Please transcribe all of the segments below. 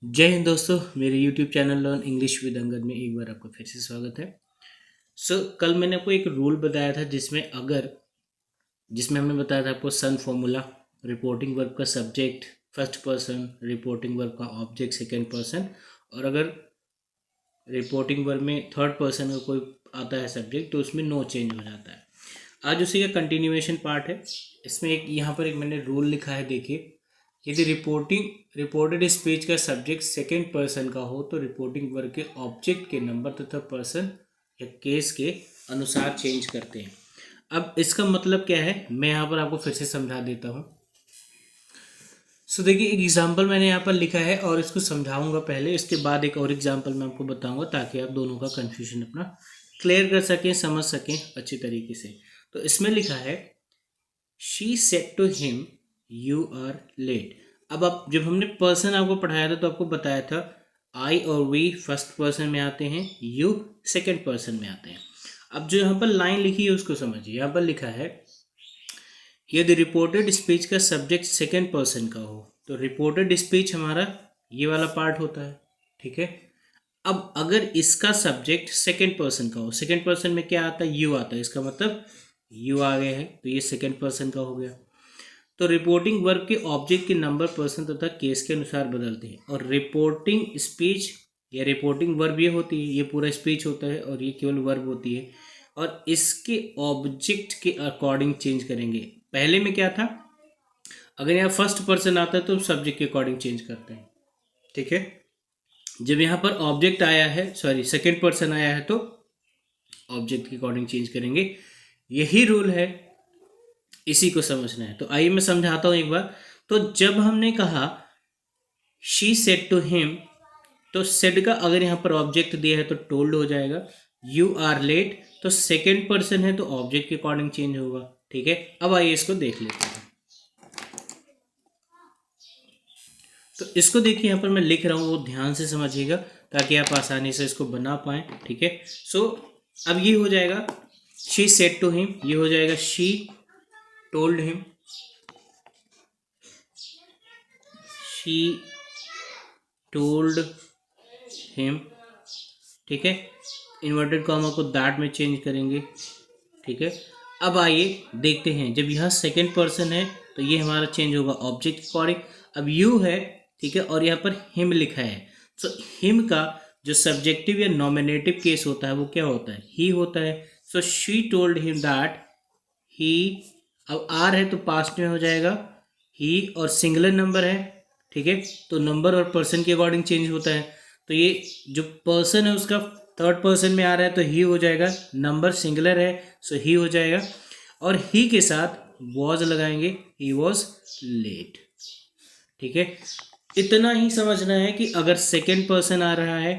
जय हिंद दोस्तों, मेरे YouTube channel learn English with Angad में एक बार आपका फिर से स्वागत है। कल मैंने आपको एक रूल बताया था जिसमें हमने बताया था आपको सन फॉर्मूला, रिपोर्टिंग वर्ब का subject first person, reporting verb का ऑब्जेक्ट सेकंड पर्सन, और अगर रिपोर्टिंग वर्ब में थर्ड पर्सन का कोई आता है सब्जेक्ट तो उसमें नो चेंज हो जाता है। आज उसी का कंटिन्यूएशन पार्ट है। इसमें यहाँ पर एक मैंने रूल लिखा है, देखिए। यदि रिपोर्टेड स्पीच का सब्जेक्ट सेकेंड पर्सन का हो तो रिपोर्टिंग वर्ब के ऑब्जेक्ट के नंबर तथा पर्सन या केस के अनुसार चेंज करते हैं। अब इसका मतलब क्या है, मैं यहाँ पर आपको फिर से समझा देता हूँ। देखिए, एक एग्जाम्पल मैंने यहाँ पर लिखा है और इसको समझाऊंगा पहले, इसके बाद एक और एग्जाम्पल मैं आपको बताऊंगा ताकि आप दोनों का कन्फ्यूजन अपना क्लियर कर सकें, समझ सकें अच्छी तरीके से। तो इसमें लिखा है, she said to him you are late. अब आप जब हमने पर्सन आपको पढ़ाया था तो आपको बताया था आई और वी फर्स्ट पर्सन में आते हैं, यू सेकंड पर्सन में आते हैं। अब जो यहाँ पर लाइन लिखी है उसको समझिए। यहाँ पर लिखा है, यदि रिपोर्टेड स्पीच का सब्जेक्ट सेकंड पर्सन का हो तो रिपोर्टेड स्पीच हमारा ये वाला पार्ट होता है, ठीक है। अब अगर इसका सब्जेक्ट सेकंड पर्सन का हो, सेकंड पर्सन में क्या आता है, यू आता है, इसका मतलब यू आ गए हैं तो ये सेकंड पर्सन का हो गया। तो रिपोर्टिंग वर्ब के ऑब्जेक्ट के नंबर, पर्सन तथा केस के अनुसार बदलते हैं। और रिपोर्टिंग स्पीच या रिपोर्टिंग वर्ब ये होती है, ये पूरा स्पीच होता है और ये केवल वर्ब होती है, और इसके ऑब्जेक्ट के अकॉर्डिंग चेंज करेंगे। पहले में क्या था, अगर यहाँ फर्स्ट पर्सन आता है तो सब्जेक्ट के अकॉर्डिंग चेंज करते हैं, ठीक है। जब यहाँ पर ऑब्जेक्ट आया है, सॉरी सेकेंड पर्सन आया है तो ऑब्जेक्ट के अकॉर्डिंग चेंज करेंगे। यही रूल है, इसी को समझना है। तो आइए मैं समझाता हूं एक बार। तो जब हमने कहा शी सेड टू हिम, तो सेड का अगर यहाँ पर ऑब्जेक्ट दिया है तो टोल्ड हो जाएगा। यू आर लेट तो सेकेंड पर्सन है तो ऑब्जेक्ट के अकॉर्डिंग चेंज होगा, ठीक है। अब आइए इसको देख लेते हैं। तो इसको देखिए, यहाँ पर मैं लिख रहा हूँ, वो ध्यान से समझिएगा ताकि आप आसानी से इसको बना पाएं, ठीक है। अब ये हो जाएगा शी सेड टू हिम, ये हो जाएगा she told him, she told him, ठीक है। इन्वर्टेड कॉमा को दैट में चेंज करेंगे, ठीक है। अब आइए देखते हैं, जब यहाँ सेकेंड पर्सन है तो ये हमारा चेंज होगा ऑब्जेक्ट के अकॉर्डिंग। अब यू है, ठीक है, और यहाँ पर हिम लिखा है, तो हिम का जो सब्जेक्टिव या नॉमिनेटिव केस होता है वो क्या होता है, ही होता है। So she told him that he, अब आर है तो पास्ट में हो जाएगा ही, और सिंगुलर नंबर है, ठीक है, तो नंबर और पर्सन के अकॉर्डिंग चेंज होता है। तो ये जो पर्सन है उसका थर्ड पर्सन में आ रहा है तो ही हो जाएगा, नंबर सिंगुलर है सो ही हो जाएगा, और ही के साथ वॉज लगाएंगे, ही वॉज लेट, ठीक है। इतना ही समझना है कि अगर सेकेंड पर्सन आ रहा है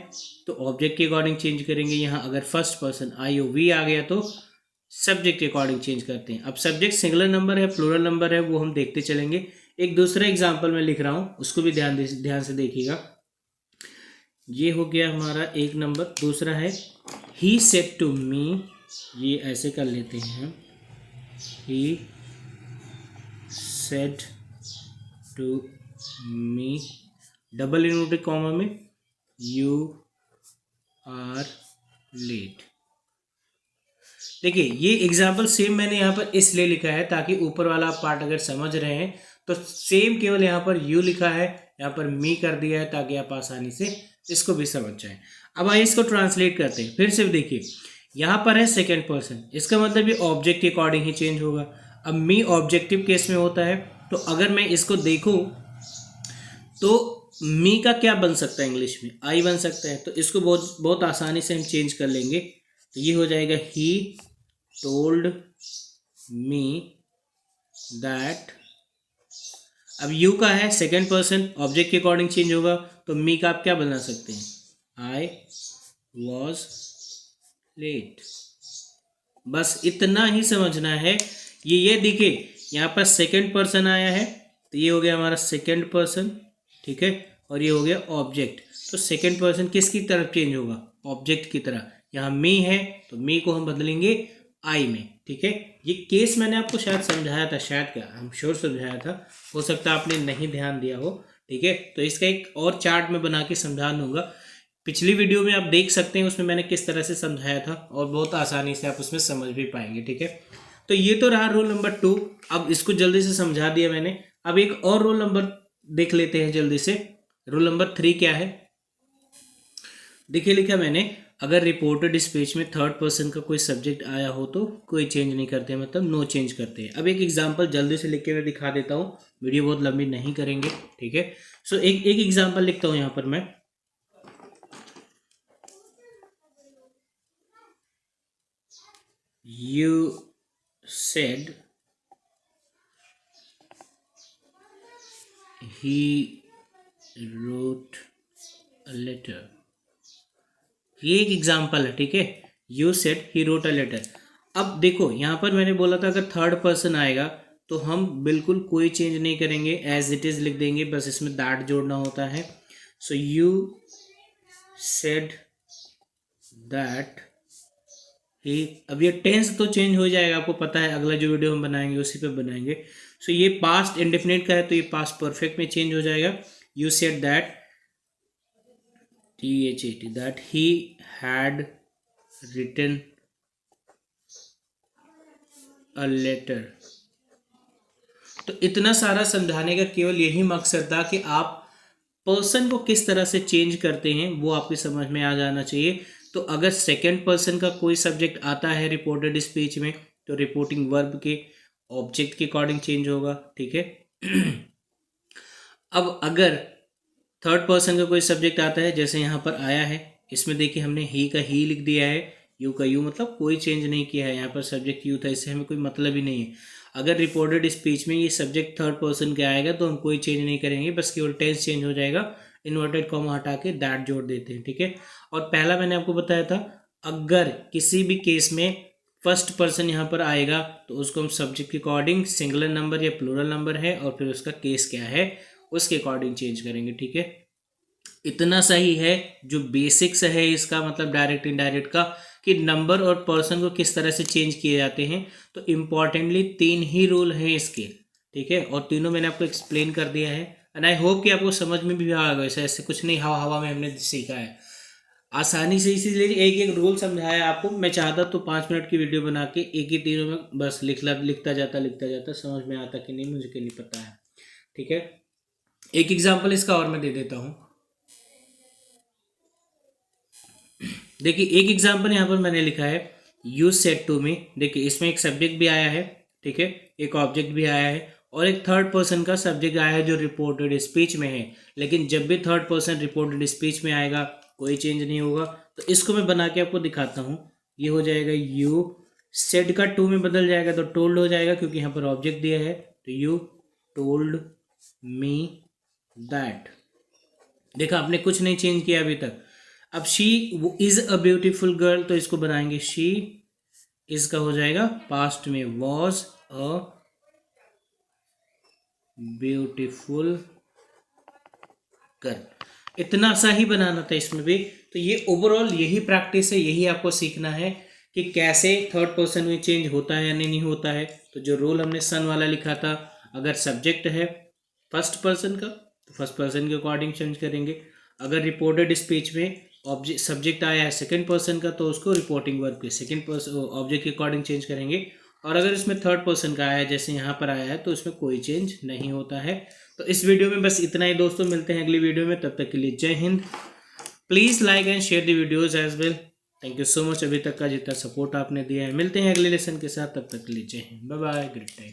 तो ऑब्जेक्ट के अकॉर्डिंग चेंज करेंगे। यहाँ अगर first person I or we आ गया तो सब्जेक्ट के अकॉर्डिंग चेंज करते हैं। अब सब्जेक्ट सिंगुलर नंबर है, प्लूरल नंबर है, वो हम देखते चलेंगे। एक दूसरा एग्जाम्पल मैं लिख रहा हूँ, उसको भी ध्यान से देखिएगा। ये हो गया हमारा एक नंबर। दूसरा है ही सेड टू मी, ये ऐसे कर लेते हैं, he said to me, double inverted comma में यू आर लेट। देखिए, ये एग्जाम्पल सेम मैंने यहाँ पर इसलिए लिखा है ताकि ऊपर वाला पार्ट अगर समझ रहे हैं तो सेम, केवल यहाँ पर यू लिखा है, यहाँ पर मी कर दिया है ताकि आप आसानी से इसको भी समझ जाएं। अब आइए इसको ट्रांसलेट करते हैं। फिर से देखिए, यहाँ पर है सेकेंड पर्सन, इसका मतलब ये ऑब्जेक्ट के अकॉर्डिंग ही चेंज होगा। अब मी ऑब्जेक्टिव केस में होता है, तो अगर मैं इसको देखूँ तो मी का क्या बन सकता है, इंग्लिश में आई बन सकता है। तो इसको बहुत बहुत आसानी से हम चेंज कर लेंगे, तो ये हो जाएगा ही टोल्ड मी दैट। अब यू का है सेकेंड पर्सन, ऑब्जेक्ट के अकॉर्डिंग चेंज होगा, तो मी का आप क्या बना सकते हैं, आई वॉज लेट। बस इतना ही समझना है। ये देखिए, यहाँ पर सेकेंड पर्सन आया है तो ये हो गया हमारा सेकेंड पर्सन, ठीक है, और ये हो गया ऑब्जेक्ट। तो सेकेंड पर्सन किसकी तरफ चेंज होगा, ऑब्जेक्ट की तरह। यहाँ मी है तो मी को हम बदलेंगे आई में, ठीक है। ये केस मैंने आपको शायद समझाया था, शायद क्या, हम श्योर समझाया था, हो सकता है आपने नहीं ध्यान दिया हो, ठीक है। तो इसका एक और चार्ट मैं बना के समझा दूंगा, पिछली वीडियो में आप देख सकते हैं, उसमें मैंने किस तरह से समझाया था और बहुत आसानी से आप उसमें समझ भी पाएंगे, ठीक है। तो ये तो रहा रूल नंबर 2। अब इसको जल्दी से समझा दिया मैंने। अब एक और रूल नंबर देख लेते हैं जल्दी से। रूल नंबर 3 क्या है, देखिए लिखा मैंने, अगर रिपोर्टेड स्पीच में थर्ड पर्सन का कोई सब्जेक्ट आया हो तो कोई चेंज नहीं करते हैं, मतलब नो चेंज करते हैं। अब एक एग्जांपल जल्दी से लिख के मैं दिखा देता हूँ, वीडियो बहुत लंबी नहीं करेंगे, ठीक है। सो एक एग्जांपल लिखता हूँ यहाँ पर मैं। You said he wrote a letter। ये एक एग्जाम्पल है, ठीक है। You said he wrote a letter। अब देखो यहाँ पर मैंने बोला था अगर थर्ड पर्सन आएगा तो हम बिल्कुल कोई चेंज नहीं करेंगे, एज इट इज लिख देंगे, बस इसमें दैट जोड़ना होता है। सो you said that ही, अब ये टेंस तो चेंज हो जाएगा, आपको पता है, अगला जो वीडियो हम बनाएंगे उसी पे बनाएंगे। सो ये पास्ट इंडेफिनिट का है तो ये पास्ट परफेक्ट में चेंज हो जाएगा। You said that, THAT, that he had written a letter. तो इतना सारा समझाने का केवल यही मकसद था कि आप पर्सन को किस तरह से चेंज करते हैं वो आपकी समझ में आ जाना चाहिए। तो अगर सेकंड पर्सन का कोई सब्जेक्ट आता है रिपोर्टेड स्पीच में तो रिपोर्टिंग वर्ब के ऑब्जेक्ट के अकॉर्डिंग चेंज होगा, ठीक है। अब अगर थर्ड पर्सन का कोई सब्जेक्ट आता है, जैसे यहाँ पर आया है, इसमें देखिए हमने ही का ही लिख दिया है, यू का यू, मतलब कोई चेंज नहीं किया है। यहाँ पर सब्जेक्ट यू था, इससे हमें कोई मतलब ही नहीं है। अगर रिपोर्टेड स्पीच में ये सब्जेक्ट थर्ड पर्सन का आएगा तो हम कोई चेंज नहीं करेंगे, बस केवल टेंस चेंज हो जाएगा, इन्वर्टेड कॉमा हटा के दैट जोड़ देते हैं, ठीक है। और पहला मैंने आपको बताया था, अगर किसी भी केस में फर्स्ट पर्सन यहाँ पर आएगा तो उसको हम सब्जेक्ट के अकॉर्डिंग सिंगुलर नंबर या प्लूरल नंबर है और फिर उसका केस क्या है उसके अकॉर्डिंग चेंज करेंगे, ठीक है। इतना सही है, जो बेसिक्स है इसका, मतलब डायरेक्ट इनडायरेक्ट का, कि नंबर और पर्सन को किस तरह से चेंज किए जाते हैं। तो इम्पॉर्टेंटली 3 ही रूल हैं इसके, ठीक है, और तीनों मैंने आपको एक्सप्लेन कर दिया है। एंड आई होप कि आपको समझ में भी आ गया, ऐसे कुछ नहीं हवा हवा में हमने सीखा है, आसानी से, इसीलिए एक एक रूल समझाया आपको। मैं चाहता तो 5 मिनट की वीडियो बना के एक ही तीनों में बस लिखता जाता, समझ में आता कि नहीं मुझे के नहीं पता है, ठीक है। एक एग्जाम्पल इसका और मैं दे देता हूँ। देखिए एक एग्जाम्पल यहाँ पर मैंने लिखा है, यू सेड टू मी। देखिए इसमें एक सब्जेक्ट भी आया है, ठीक है, एक ऑब्जेक्ट भी आया है और एक थर्ड पर्सन का सब्जेक्ट आया है जो रिपोर्टेड स्पीच में है। लेकिन जब भी थर्ड पर्सन रिपोर्टेड स्पीच में आएगा कोई चेंज नहीं होगा। तो इसको मैं बना के आपको दिखाता हूँ। ये हो जाएगा यू सेड का टू में बदल जाएगा तो टोल्ड हो जाएगा, क्योंकि यहाँ पर ऑब्जेक्ट दिया है। तो यू टोल्ड मी दैट। देखा आपने कुछ नहीं चेंज किया अभी तक। अब she is a beautiful girl, तो इसको बनाएंगे शी इज का हो जाएगा पास्ट में वॉज अ ब्यूटीफुल गर्ल। इतना सा ही बनाना था इसमें भी। तो ये ओवरऑल यही प्रैक्टिस है, यही आपको सीखना है कि कैसे थर्ड पर्सन में चेंज होता है या नहीं होता है। तो जो रूल हमने सन वाला लिखा था, अगर सब्जेक्ट है फर्स्ट पर्सन का तो फर्स्ट पर्सन के अकॉर्डिंग चेंज करेंगे। अगर रिपोर्टेड स्पीच में ऑब्जेक्ट सब्जेक्ट आया है सेकंड पर्सन का तो उसको रिपोर्टिंग वर्ब के सेकंड पर्सन ऑब्जेक्ट के अकॉर्डिंग चेंज करेंगे। और अगर इसमें थर्ड पर्सन का आया है जैसे यहाँ पर आया है तो इसमें कोई चेंज नहीं होता है। तो इस वीडियो में बस इतना ही दोस्तों, मिलते हैं अगली वीडियो में, तब तक के लिए जय हिंद। Please like and share the videos as well. Thank you so much अभी तक का जितना सपोर्ट आपने दिया है। मिलते हैं अगले लेसन के साथ, तब तक के लिए जय हिंद, बाय बाय, ग्रेट टाइम।